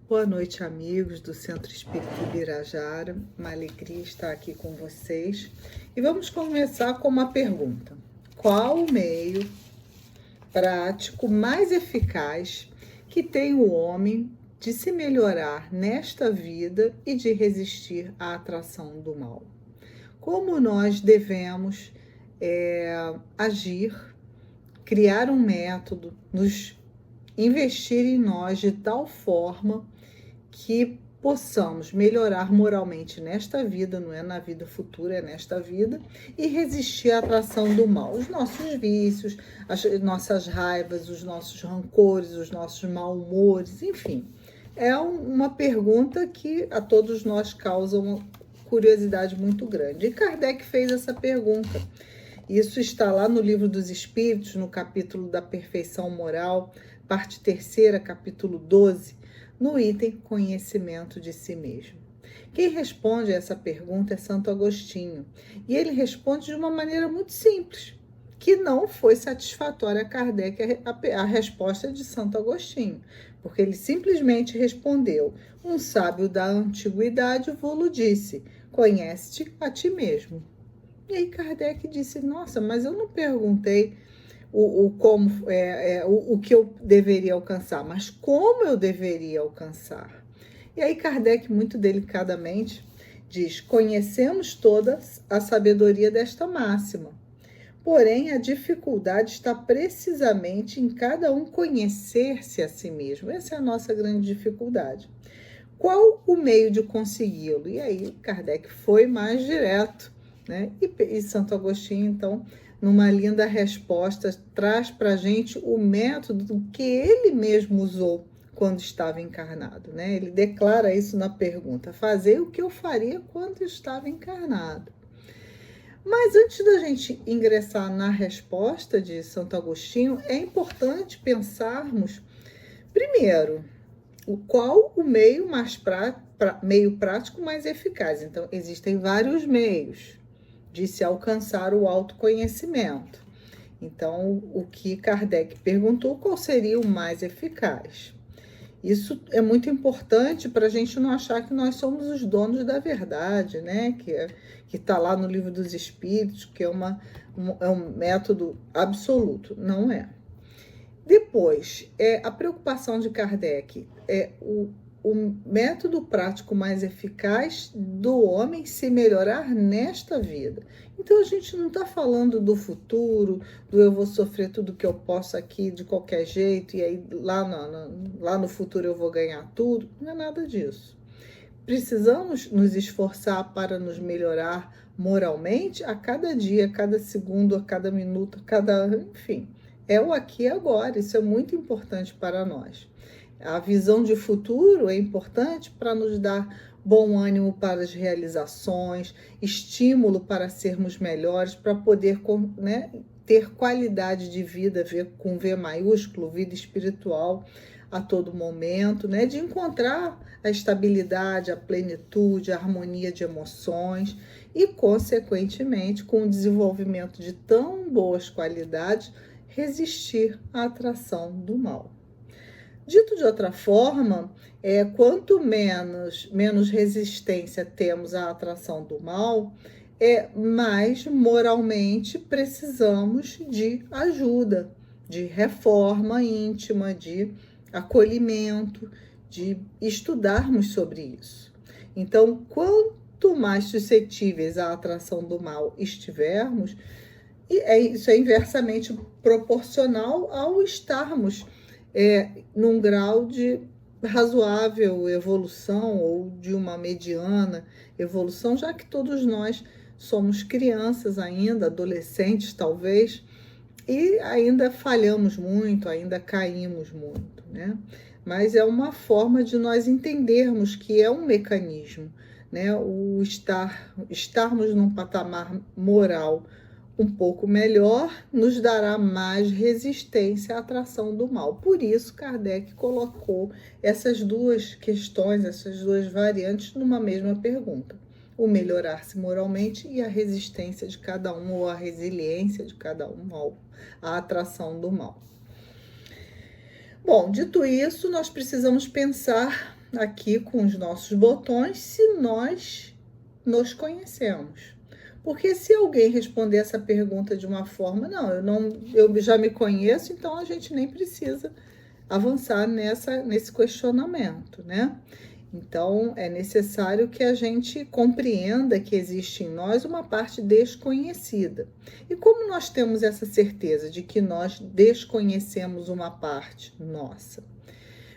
Boa noite, amigos do Centro Espírita Ibirajara. Uma alegria estar aqui com vocês. E vamos começar com uma pergunta. Qual o meio prático mais eficaz que tem o homem de se melhorar nesta vida e de resistir à atração do mal? Como nós devemos agir, criar um método, nos investir em nós de tal forma que possamos melhorar moralmente nesta vida, não é na vida futura, é nesta vida, e resistir à atração do mal. Os nossos vícios, as nossas raivas, os nossos rancores, os nossos mal-humores, enfim. É uma pergunta que a todos nós causa uma curiosidade muito grande. E Kardec fez essa pergunta. Isso está lá no Livro dos Espíritos, no capítulo da perfeição moral, parte 3ª, capítulo 12, no item conhecimento de si mesmo. Quem responde a essa pergunta é Santo Agostinho, e ele responde de uma maneira muito simples, que não foi satisfatória a Kardec a resposta de Santo Agostinho, porque ele simplesmente respondeu: um sábio da antiguidade vô-lo disse, conhece-te a ti mesmo. E aí Kardec disse: nossa, mas eu não perguntei o que eu deveria alcançar, mas como eu deveria alcançar. E aí Kardec, muito delicadamente, diz: conhecemos toda a sabedoria desta máxima, porém a dificuldade está precisamente em cada um conhecer-se a si mesmo. Essa é a nossa grande dificuldade. Qual o meio de consegui-lo? E aí Kardec foi mais direto, né? E Santo Agostinho, então, numa linda resposta, traz para a gente o método que ele mesmo usou quando estava encarnado, né? Ele declara isso na pergunta: fazer o que eu faria quando estava encarnado. Mas antes da gente ingressar na resposta de Santo Agostinho, é importante pensarmos, primeiro, qual o meio meio prático mais eficaz. Então, existem vários meios de se alcançar o autoconhecimento. Então, o que Kardec perguntou: qual seria o mais eficaz? Isso é muito importante para a gente não achar que nós somos os donos da verdade, né? Que está lá no Livro dos Espíritos, que é um método absoluto. Não é. Depois, a preocupação de Kardec é o método prático mais eficaz do homem se melhorar nesta vida. Então, a gente não está falando do futuro, do eu vou sofrer tudo que eu posso aqui de qualquer jeito, e aí lá no futuro eu vou ganhar tudo. Não é nada disso. Precisamos nos esforçar para nos melhorar moralmente a cada dia, a cada segundo, a cada minuto, enfim. É o aqui e agora. Isso é muito importante para nós. A visão de futuro é importante para nos dar bom ânimo para as realizações, estímulo para sermos melhores, para poder, né, ter qualidade de vida, com V maiúsculo, vida espiritual a todo momento, né, de encontrar a estabilidade, a plenitude, a harmonia de emoções e, consequentemente, com o desenvolvimento de tão boas qualidades, resistir à atração do mal. Dito de outra forma, quanto menos resistência temos à atração do mal, mais moralmente precisamos de ajuda, de reforma íntima, de acolhimento, de estudarmos sobre isso. Então, quanto mais suscetíveis à atração do mal estivermos, isso é inversamente proporcional ao estarmos num grau de razoável evolução ou de uma mediana evolução, já que todos nós somos crianças ainda, adolescentes talvez, e ainda falhamos muito, ainda caímos muito, né? Mas é uma forma de nós entendermos que é um mecanismo, né? O estarmos num patamar moral um pouco melhor nos dará mais resistência à atração do mal. Por isso, Kardec colocou essas duas questões, essas duas variantes numa mesma pergunta: o melhorar-se moralmente e a resistência de cada um, ou a resiliência de cada um à atração do mal. Bom, dito isso, nós precisamos pensar aqui com os nossos botões se nós nos conhecemos. Porque se alguém responder essa pergunta de uma forma, eu já me conheço, então a gente nem precisa avançar nesse questionamento, né? Então, é necessário que a gente compreenda que existe em nós uma parte desconhecida. E como nós temos essa certeza de que nós desconhecemos uma parte nossa?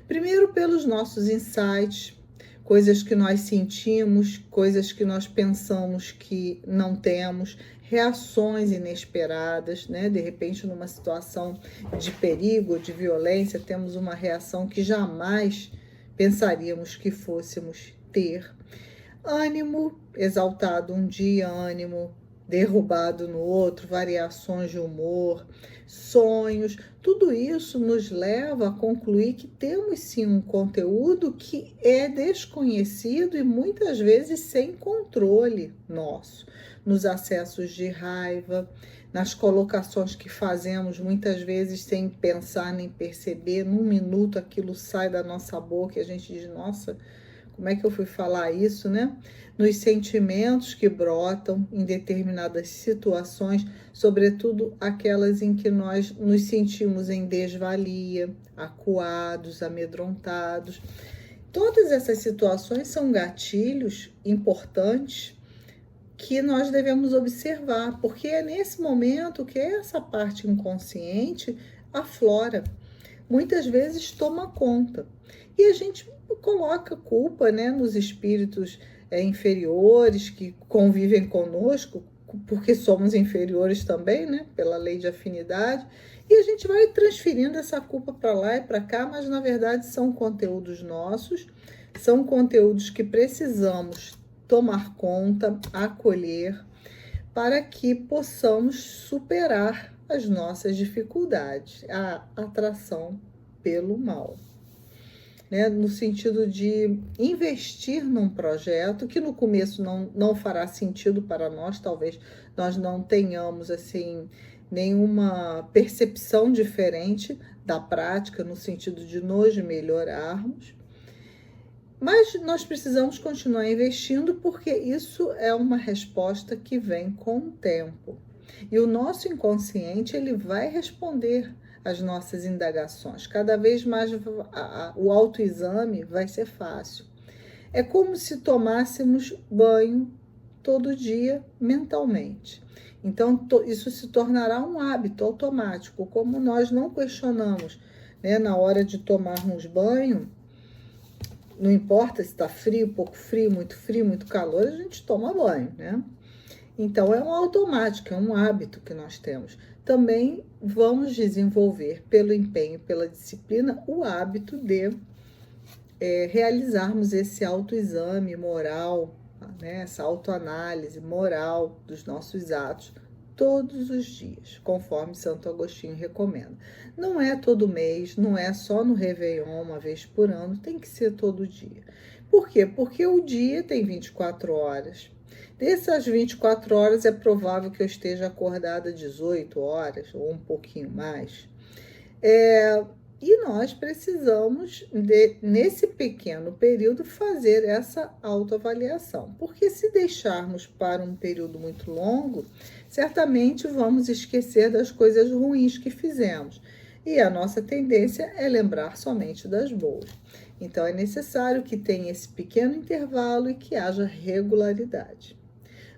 Primeiro, pelos nossos insights, coisas que nós sentimos, coisas que nós pensamos que não temos, reações inesperadas, né? De repente, numa situação de perigo, de violência, temos uma reação que jamais pensaríamos que fôssemos ter. Ânimo exaltado um dia, ânimo derrubado no outro, variações de humor, sonhos, tudo isso nos leva a concluir que temos sim um conteúdo que é desconhecido e muitas vezes sem controle nosso, nos acessos de raiva, nas colocações que fazemos, muitas vezes sem pensar nem perceber, num minuto aquilo sai da nossa boca e a gente diz, nossa, como é que eu fui falar isso, né? Nos sentimentos que brotam em determinadas situações, sobretudo aquelas em que nós nos sentimos em desvalia, acuados, amedrontados. Todas essas situações são gatilhos importantes que nós devemos observar, porque é nesse momento que essa parte inconsciente aflora, muitas vezes toma conta. E a gente coloca culpa, né, nos espíritos inferiores que convivem conosco, porque somos inferiores também, né, pela lei de afinidade, e a gente vai transferindo essa culpa para lá e para cá, mas na verdade são conteúdos nossos, são conteúdos que precisamos tomar conta, acolher, para que possamos superar as nossas dificuldades, a atração pelo mal. Né? No sentido de investir num projeto que no começo não fará sentido para nós, talvez nós não tenhamos assim nenhuma percepção diferente da prática, no sentido de nos melhorarmos, mas nós precisamos continuar investindo porque isso é uma resposta que vem com o tempo. E o nosso inconsciente ele vai responder às nossas indagações. Cada vez mais o autoexame vai ser fácil. É como se tomássemos banho todo dia mentalmente. Então, isso se tornará um hábito automático. Como nós não questionamos, né, na hora de tomarmos banho, não importa se está frio, pouco frio, muito calor, a gente toma banho, né? Então, é um automático, é um hábito que nós temos. Também vamos desenvolver, pelo empenho, pela disciplina, o hábito de realizarmos esse autoexame moral, né? Essa autoanálise moral dos nossos atos, todos os dias, conforme Santo Agostinho recomenda. Não é todo mês, não é só no Réveillon, uma vez por ano, tem que ser todo dia. Por quê? Porque o dia tem 24 horas. Dessas 24 horas, é provável que eu esteja acordada 18 horas, ou um pouquinho mais. E nós precisamos, nesse pequeno período, fazer essa autoavaliação. Porque se deixarmos para um período muito longo, certamente vamos esquecer das coisas ruins que fizemos. E a nossa tendência é lembrar somente das boas. Então, é necessário que tenha esse pequeno intervalo e que haja regularidade.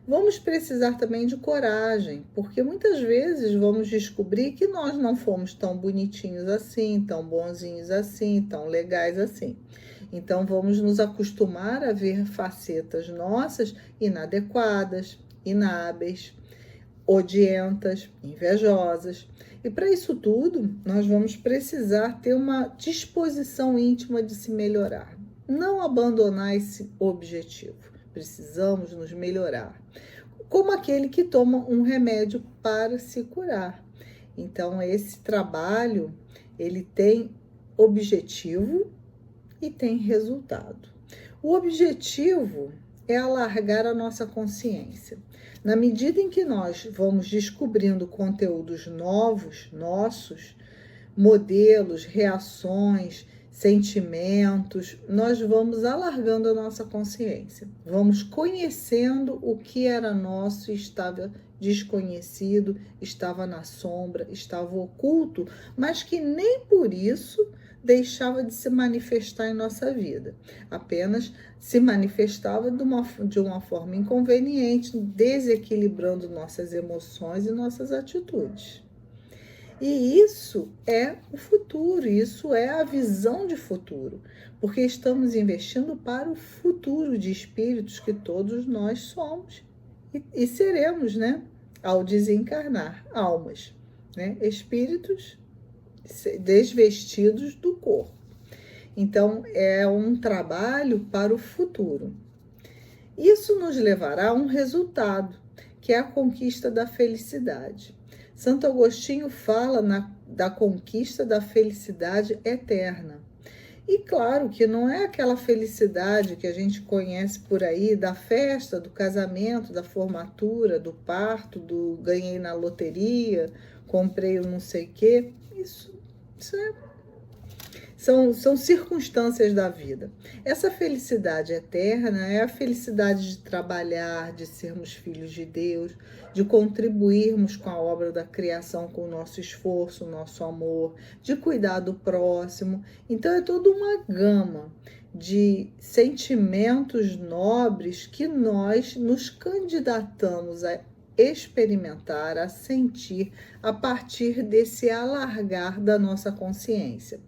Vamos precisar também de coragem, porque muitas vezes vamos descobrir que nós não fomos tão bonitinhos assim, tão bonzinhos assim, tão legais assim. Então, vamos nos acostumar a ver facetas nossas inadequadas, inábeis, odientas, invejosas. E para isso tudo, nós vamos precisar ter uma disposição íntima de se melhorar. Não abandonar esse objetivo. Precisamos nos melhorar. Como aquele que toma um remédio para se curar. Então, esse trabalho, ele tem objetivo e tem resultado. O objetivo é alargar a nossa consciência. Na medida em que nós vamos descobrindo conteúdos novos, nossos, modelos, reações, sentimentos, nós vamos alargando a nossa consciência, vamos conhecendo o que era nosso e estava desconhecido, estava na sombra, estava oculto, mas que nem por isso deixava de se manifestar em nossa vida, apenas se manifestava de uma forma inconveniente, desequilibrando nossas emoções e nossas atitudes. E isso é o futuro, isso é a visão de futuro, porque estamos investindo para o futuro de espíritos que todos nós somos e seremos, né? Ao desencarnar, almas, né? Espíritos desvestidos do corpo. Então, é um trabalho para o futuro. Isso nos levará a um resultado, que é a conquista da felicidade. Santo Agostinho fala da conquista da felicidade eterna. E claro que não é aquela felicidade que a gente conhece por aí, da festa, do casamento, da formatura, do parto, do ganhei na loteria, comprei o não sei o quê. Isso são circunstâncias da vida. Essa felicidade eterna é a felicidade de trabalhar, de sermos filhos de Deus, de contribuirmos com a obra da criação com o nosso esforço, o nosso amor, de cuidar do próximo. Então é toda uma gama de sentimentos nobres que nós nos candidatamos a experimentar, a sentir a partir desse alargar da nossa consciência.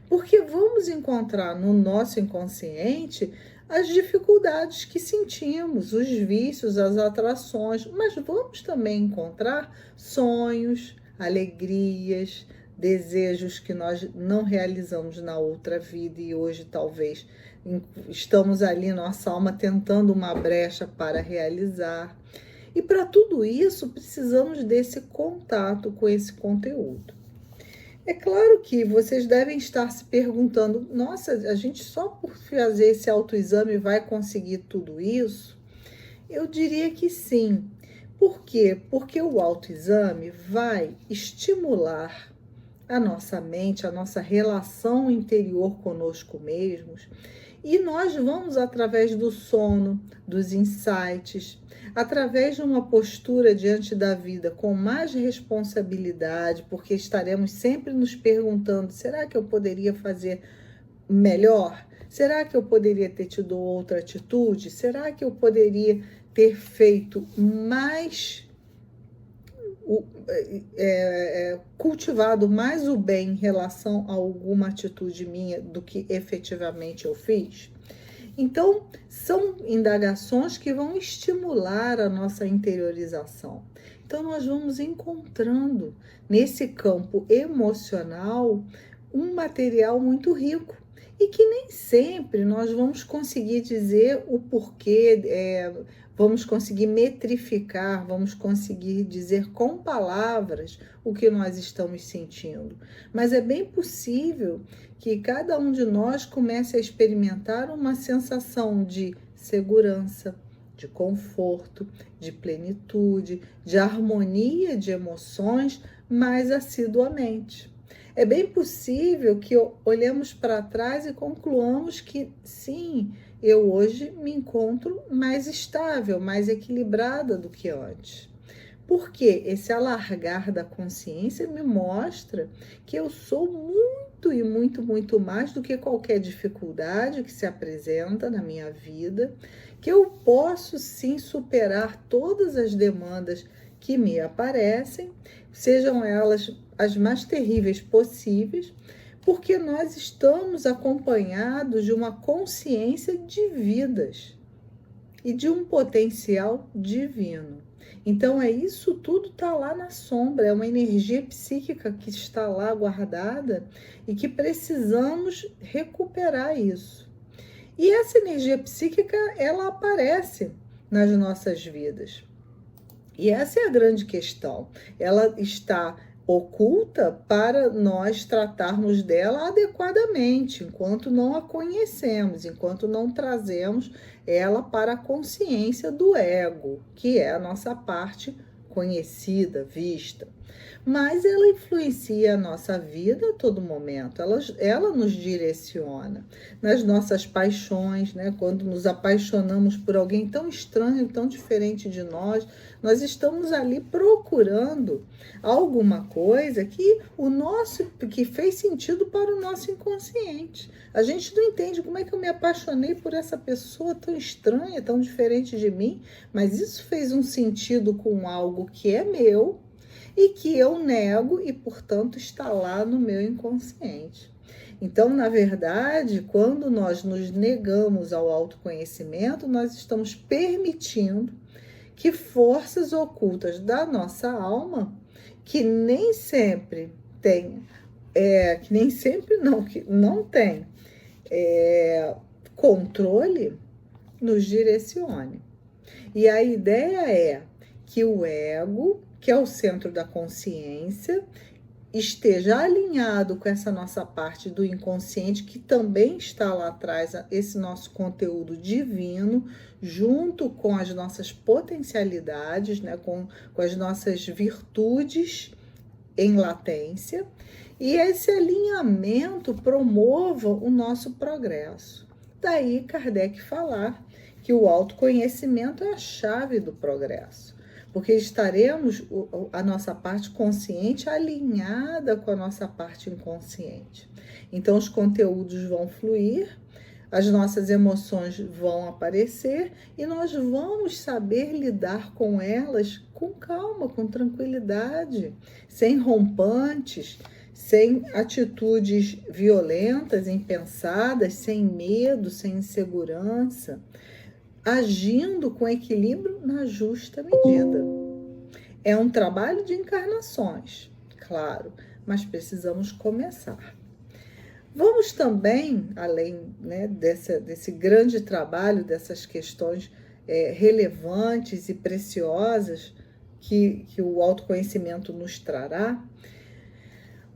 Porque vamos encontrar no nosso inconsciente as dificuldades que sentimos, os vícios, as atrações, mas vamos também encontrar sonhos, alegrias, desejos que nós não realizamos na outra vida e hoje talvez estamos ali, nossa alma tentando uma brecha para realizar. E para tudo isso precisamos desse contato com esse conteúdo. É claro que vocês devem estar se perguntando, nossa, a gente só por fazer esse autoexame vai conseguir tudo isso? Eu diria que sim. Por quê? Porque o autoexame vai estimular a nossa mente, a nossa relação interior conosco mesmos, e nós vamos, através do sono, dos insights, através de uma postura diante da vida com mais responsabilidade, porque estaremos sempre nos perguntando, será que eu poderia fazer melhor? Será que eu poderia ter tido outra atitude? Será que eu poderia ter feito mais, cultivado mais o bem em relação a alguma atitude minha do que efetivamente eu fiz? Então, são indagações que vão estimular a nossa interiorização. Então, nós vamos encontrando nesse campo emocional um material muito rico e que nem sempre nós vamos conseguir dizer o porquê, vamos conseguir metrificar, vamos conseguir dizer com palavras o que nós estamos sentindo. Mas é bem possível que cada um de nós comece a experimentar uma sensação de segurança, de conforto, de plenitude, de harmonia de emoções mais assiduamente. É bem possível que olhemos para trás e concluamos que sim, eu hoje me encontro mais estável, mais equilibrada do que antes. Porque esse alargar da consciência me mostra que eu sou muito e muito, muito mais do que qualquer dificuldade que se apresenta na minha vida, que eu posso sim superar todas as demandas que me aparecem, sejam elas as mais terríveis possíveis, porque nós estamos acompanhados de uma consciência de vidas e de um potencial divino. Então, isso tudo está lá na sombra, é uma energia psíquica que está lá guardada e que precisamos recuperar isso. E essa energia psíquica, ela aparece nas nossas vidas. E essa é a grande questão. Ela está oculta para nós tratarmos dela adequadamente, enquanto não a conhecemos, enquanto não trazemos ela para a consciência do ego, que é a nossa parte conhecida, vista. mas ela influencia a nossa vida a todo momento, ela nos direciona nas nossas paixões, né? Quando nos apaixonamos por alguém tão estranho, tão diferente de nós estamos ali procurando alguma coisa que fez sentido para o nosso inconsciente. A gente não entende como é que eu me apaixonei por essa pessoa tão estranha, tão diferente de mim, mas isso fez um sentido com algo que é meu, e que eu nego e, portanto, está lá no meu inconsciente. Então, na verdade, quando nós nos negamos ao autoconhecimento, nós estamos permitindo que forças ocultas da nossa alma, que nem sempre não tem controle, nos direcione. E a ideia é que o ego, que é o centro da consciência, esteja alinhado com essa nossa parte do inconsciente, que também está lá atrás, esse nosso conteúdo divino, junto com as nossas potencialidades, né, com as nossas virtudes em latência, e esse alinhamento promova o nosso progresso. Daí Kardec falar que o autoconhecimento é a chave do progresso, porque estaremos a nossa parte consciente alinhada com a nossa parte inconsciente. Então, os conteúdos vão fluir, as nossas emoções vão aparecer e nós vamos saber lidar com elas com calma, com tranquilidade, sem rompantes, sem atitudes violentas, impensadas, sem medo, sem insegurança, agindo com equilíbrio na justa medida. É um trabalho de encarnações, claro, mas precisamos começar. Vamos também, além, né, desse grande trabalho, dessas questões relevantes e preciosas que o autoconhecimento nos trará,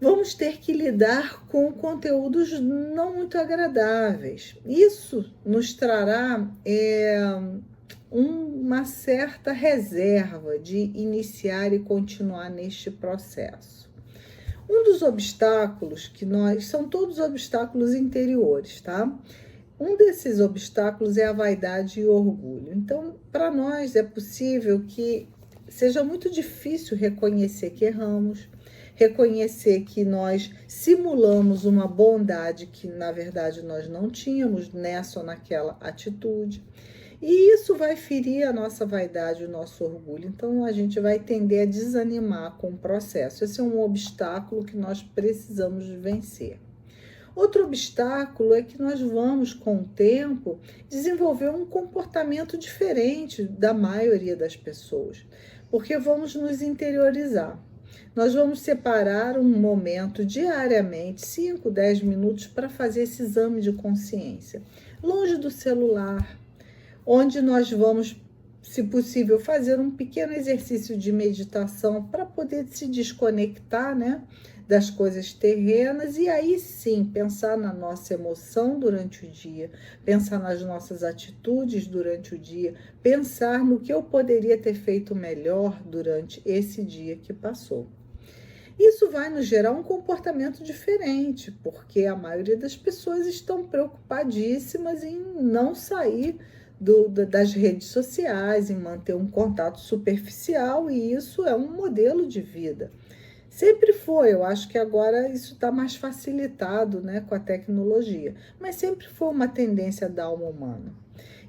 vamos ter que lidar com conteúdos não muito agradáveis. Isso nos trará uma certa reserva de iniciar e continuar neste processo. Um dos obstáculos são todos obstáculos interiores, tá? Um desses obstáculos é a vaidade e o orgulho. Então, para nós é possível que seja muito difícil reconhecer que erramos, reconhecer que nós simulamos uma bondade que, na verdade, nós não tínhamos nessa ou naquela atitude. E isso vai ferir a nossa vaidade e o nosso orgulho. Então, a gente vai tender a desanimar com o processo. Esse é um obstáculo que nós precisamos vencer. Outro obstáculo é que nós vamos, com o tempo, desenvolver um comportamento diferente da maioria das pessoas, porque vamos nos interiorizar. Nós vamos separar um momento diariamente, 5, 10 minutos, para fazer esse exame de consciência, longe do celular, onde nós vamos, se possível, fazer um pequeno exercício de meditação para poder se desconectar, né, das coisas terrenas e aí sim pensar na nossa emoção durante o dia, pensar nas nossas atitudes durante o dia, pensar no que eu poderia ter feito melhor durante esse dia que passou. Isso vai nos gerar um comportamento diferente, porque a maioria das pessoas estão preocupadíssimas em não sair das redes sociais, em manter um contato superficial, e isso é um modelo de vida. Sempre foi, eu acho que agora isso está mais facilitado, né, com a tecnologia, mas sempre foi uma tendência da alma humana.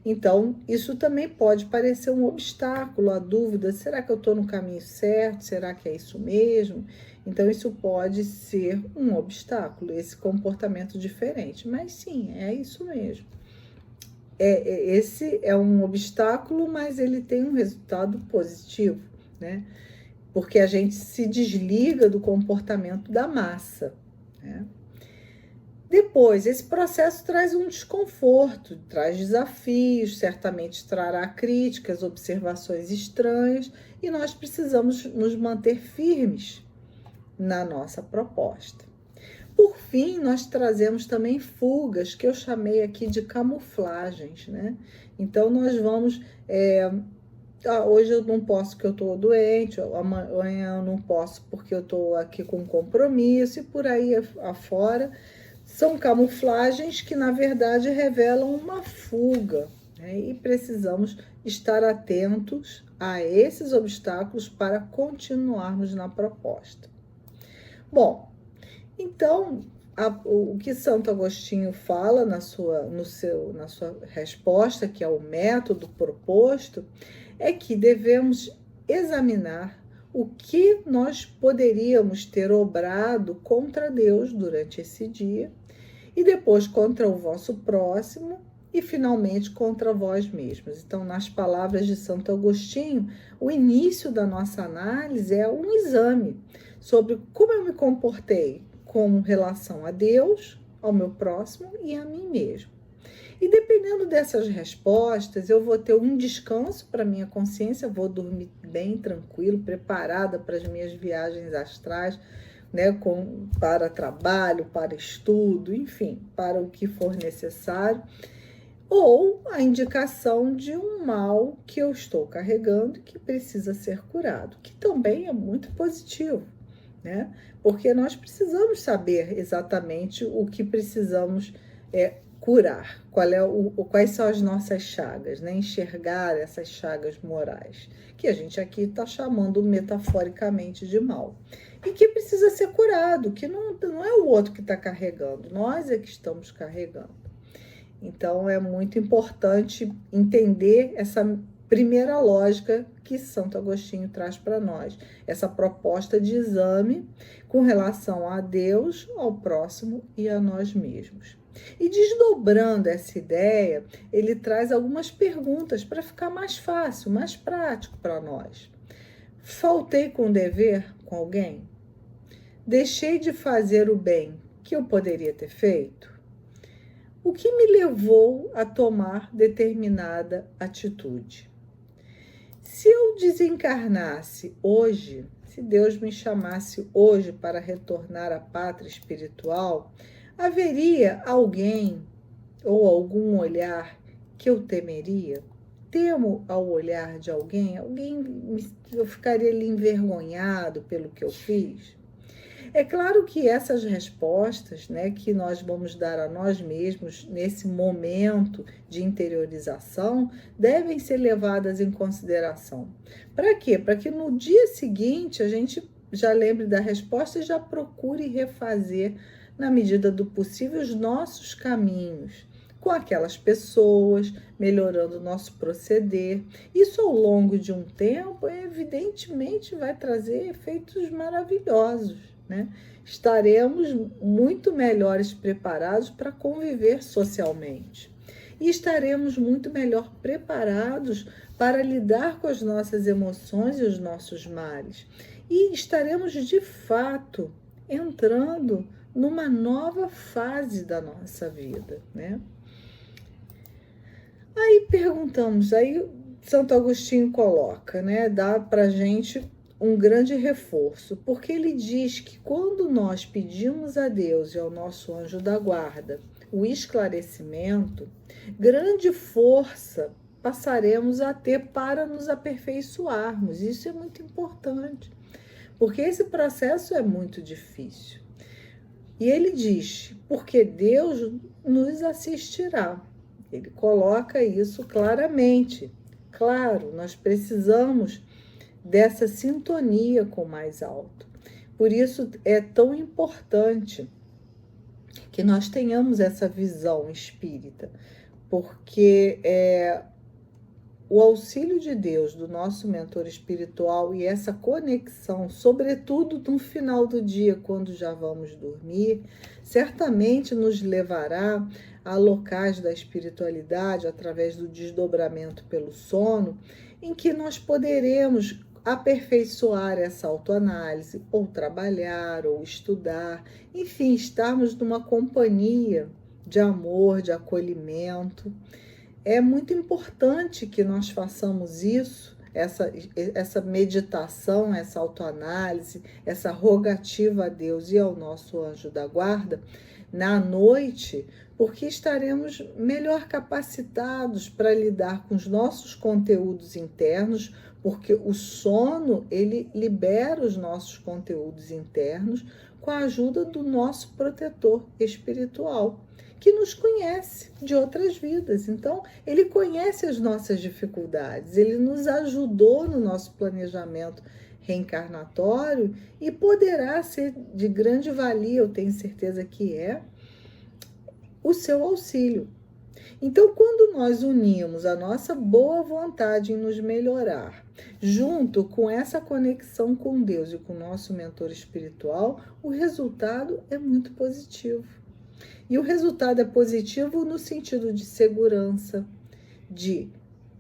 Então, isso também pode parecer um obstáculo, a dúvida, será que eu estou no caminho certo? Será que é isso mesmo? Então, isso pode ser um obstáculo, esse comportamento diferente, mas sim, é isso mesmo. Esse é um obstáculo, mas ele tem um resultado positivo, né? Porque a gente se desliga do comportamento da massa, né? Depois, esse processo traz um desconforto, traz desafios, certamente trará críticas, observações estranhas, e nós precisamos nos manter firmes na nossa proposta. Por fim, nós trazemos também fugas, que eu chamei aqui de camuflagens, né? Então, nós vamos hoje eu não posso porque eu estou doente, amanhã eu não posso porque eu estou aqui com compromisso, e por aí afora. São camuflagens que, na verdade, revelam uma fuga, né? E precisamos estar atentos a esses obstáculos para continuarmos na proposta. Bom, então, o que Santo Agostinho fala na sua resposta, que é o método proposto, é que devemos examinar o que nós poderíamos ter obrado contra Deus durante esse dia, e depois contra o vosso próximo, e finalmente contra vós mesmos. Então, nas palavras de Santo Agostinho, o início da nossa análise é um exame sobre como eu me comportei com relação a Deus, ao meu próximo e a mim mesmo. E dependendo dessas respostas, eu vou ter um descanso para minha consciência, vou dormir bem tranquilo, preparada para as minhas viagens astrais, né, para trabalho, para estudo, enfim, para o que for necessário, ou a indicação de um mal que eu estou carregando e que precisa ser curado, que também é muito positivo, né? Porque nós precisamos saber exatamente o que precisamos curar, quais são as nossas chagas, né? Enxergar essas chagas morais, que a gente aqui está chamando metaforicamente de mal, e que precisa ser curado, que não é o outro que está carregando, nós é que estamos carregando. Então, é muito importante entender essa primeira lógica que Santo Agostinho traz para nós, essa proposta de exame com relação a Deus, ao próximo e a nós mesmos. E desdobrando essa ideia, ele traz algumas perguntas para ficar mais fácil, mais prático para nós. Faltei com dever com alguém? Deixei de fazer o bem que eu poderia ter feito? O que me levou a tomar determinada atitude? Se eu desencarnasse hoje, se Deus me chamasse hoje para retornar à pátria espiritual, haveria alguém ou algum olhar que eu temeria? Temo ao olhar de alguém? Eu ficaria ali envergonhado pelo que eu fiz? É claro que essas respostas, né, que nós vamos dar a nós mesmos nesse momento de interiorização devem ser levadas em consideração. Para quê? Para que no dia seguinte a gente já lembre da resposta e já procure refazer, na medida do possível, os nossos caminhos com aquelas pessoas, melhorando o nosso proceder. Isso, ao longo de um tempo, evidentemente vai trazer efeitos maravilhosos, né? Estaremos muito melhores preparados para conviver socialmente. E estaremos muito melhor preparados para lidar com as nossas emoções e os nossos males. E estaremos, de fato, entrando numa nova fase da nossa vida, né? Aí perguntamos, aí Santo Agostinho coloca, né? Dá para a gente um grande reforço, porque ele diz que quando nós pedimos a Deus e ao nosso anjo da guarda o esclarecimento, grande força passaremos a ter para nos aperfeiçoarmos. Isso é muito importante, porque esse processo é muito difícil. E ele diz, porque Deus nos assistirá. Ele coloca isso claramente. Claro, nós precisamos dessa sintonia com o mais alto. Por isso é tão importante que nós tenhamos essa visão espírita, porque o auxílio de Deus, do nosso mentor espiritual, e essa conexão, sobretudo no final do dia, quando já vamos dormir, certamente nos levará a locais da espiritualidade, através do desdobramento pelo sono, em que nós poderemos aperfeiçoar essa autoanálise, ou trabalhar, ou estudar, enfim, estarmos numa companhia de amor, de acolhimento. É muito importante que nós façamos isso, essa meditação, essa autoanálise, essa rogativa a Deus e ao nosso anjo da guarda, na noite, porque estaremos melhor capacitados para lidar com os nossos conteúdos internos, porque o sono, ele libera os nossos conteúdos internos com a ajuda do nosso protetor espiritual, que nos conhece de outras vidas. Então, ele conhece as nossas dificuldades, ele nos ajudou no nosso planejamento reencarnatório e poderá ser de grande valia, eu tenho certeza que é, o seu auxílio. Então, quando nós unimos a nossa boa vontade em nos melhorar, junto com essa conexão com Deus e com o nosso mentor espiritual, o resultado é muito positivo. E o resultado é positivo no sentido de segurança, de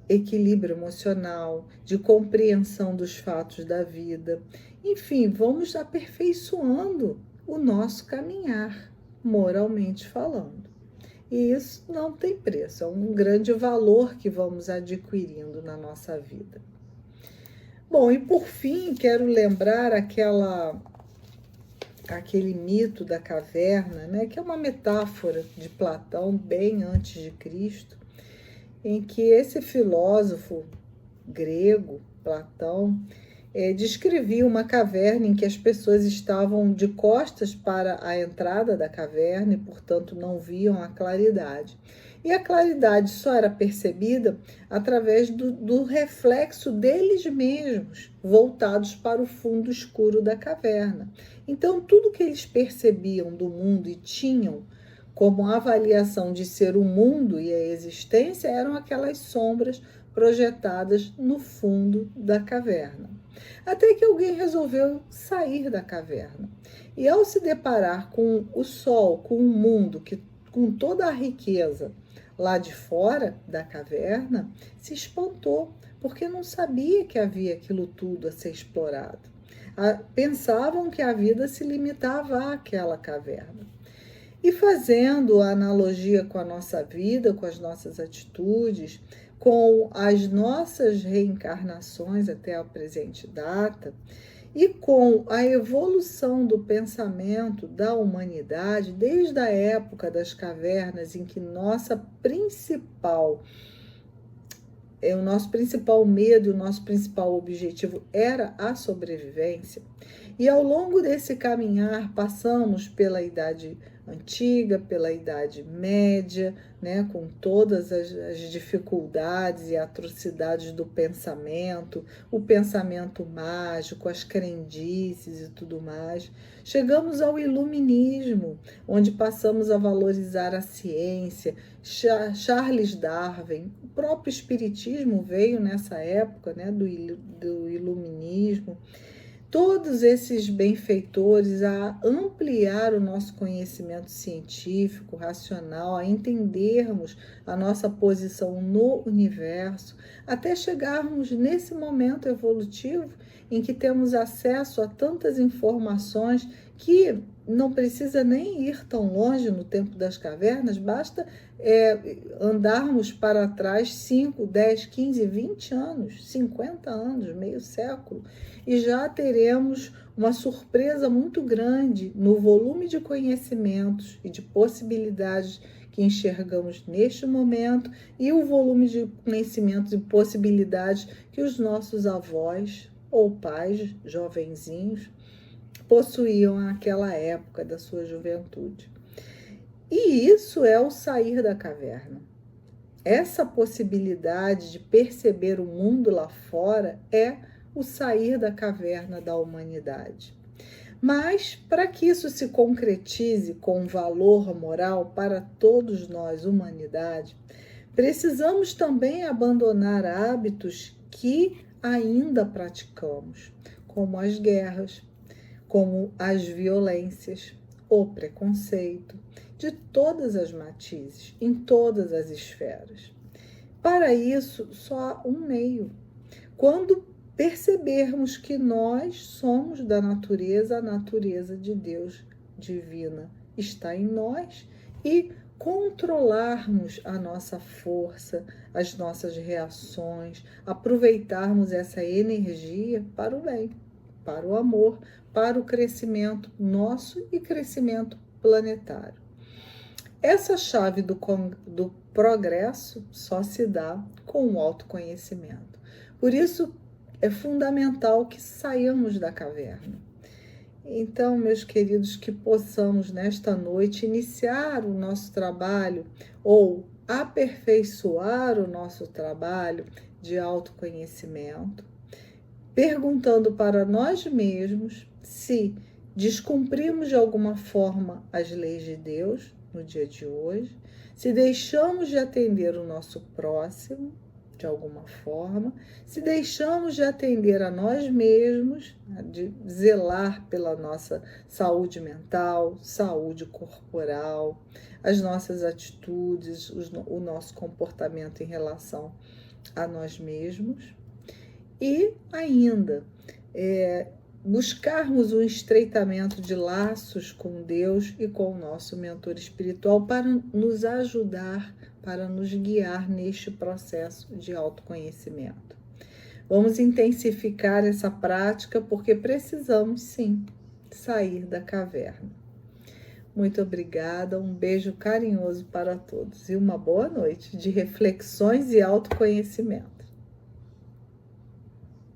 equilíbrio emocional, de compreensão dos fatos da vida. Enfim, vamos aperfeiçoando o nosso caminhar, moralmente falando. E isso não tem preço, é um grande valor que vamos adquirindo na nossa vida. Bom, e por fim, quero lembrar aquele mito da caverna, né, que é uma metáfora de Platão, bem antes de Cristo, em que esse filósofo grego, Platão, descrevia uma caverna em que as pessoas estavam de costas para a entrada da caverna e, portanto, não viam a claridade. E a claridade só era percebida através do reflexo deles mesmos, voltados para o fundo escuro da caverna. Então, tudo que eles percebiam do mundo e tinham como avaliação de ser o mundo e a existência eram aquelas sombras projetadas no fundo da caverna. Até que alguém resolveu sair da caverna. E ao se deparar com o sol, com o mundo, com toda a riqueza lá de fora da caverna, se espantou, porque não sabia que havia aquilo tudo a ser explorado. Pensavam que a vida se limitava àquela caverna. E fazendo a analogia com a nossa vida, com as nossas atitudes, com as nossas reencarnações até a presente data, e com a evolução do pensamento da humanidade, desde a época das cavernas, em que o nosso principal medo, o nosso principal objetivo era a sobrevivência, e ao longo desse caminhar passamos pela Idade Antiga, pela Idade Média, né, com todas as dificuldades e atrocidades do pensamento, o pensamento mágico, as crendices e tudo mais. Chegamos ao Iluminismo, onde passamos a valorizar a ciência. Charles Darwin, o próprio Espiritismo veio nessa época, né, do Iluminismo. Todos esses benfeitores a ampliar o nosso conhecimento científico, racional, a entendermos a nossa posição no universo, até chegarmos nesse momento evolutivo em que temos acesso a tantas informações que não precisa nem ir tão longe no tempo das cavernas, basta andarmos para trás 5, 10, 15, 20 anos, 50 anos, meio século, e já teremos uma surpresa muito grande no volume de conhecimentos e de possibilidades que enxergamos neste momento e o volume de conhecimentos e possibilidades que os nossos avós ou pais, jovenzinhos, possuíam naquela época da sua juventude. E isso é o sair da caverna. Essa possibilidade de perceber o mundo lá fora é o sair da caverna da humanidade. Mas, para que isso se concretize com valor moral para todos nós, humanidade, precisamos também abandonar hábitos que ainda praticamos, como as guerras, como as violências, o preconceito, de todas as matizes, em todas as esferas. Para isso, só há um meio. Quando percebermos que nós somos da natureza, a natureza de Deus divina está em nós, e controlarmos a nossa força, as nossas reações, aproveitarmos essa energia para o bem, para o amor, para o crescimento nosso e crescimento planetário. Essa chave do progresso só se dá com o autoconhecimento. Por isso, é fundamental que saiamos da caverna. Então, meus queridos, que possamos nesta noite iniciar o nosso trabalho ou aperfeiçoar o nosso trabalho de autoconhecimento, perguntando para nós mesmos se descumprimos de alguma forma as leis de Deus no dia de hoje, se deixamos de atender o nosso próximo de alguma forma, se deixamos de atender a nós mesmos, de zelar pela nossa saúde mental, saúde corporal, as nossas atitudes, o nosso comportamento em relação a nós mesmos, e ainda buscarmos um estreitamento de laços com Deus e com o nosso mentor espiritual para nos ajudar, para nos guiar neste processo de autoconhecimento. Vamos intensificar essa prática porque precisamos, sim, sair da caverna. Muito obrigada, um beijo carinhoso para todos e uma boa noite de reflexões e autoconhecimento.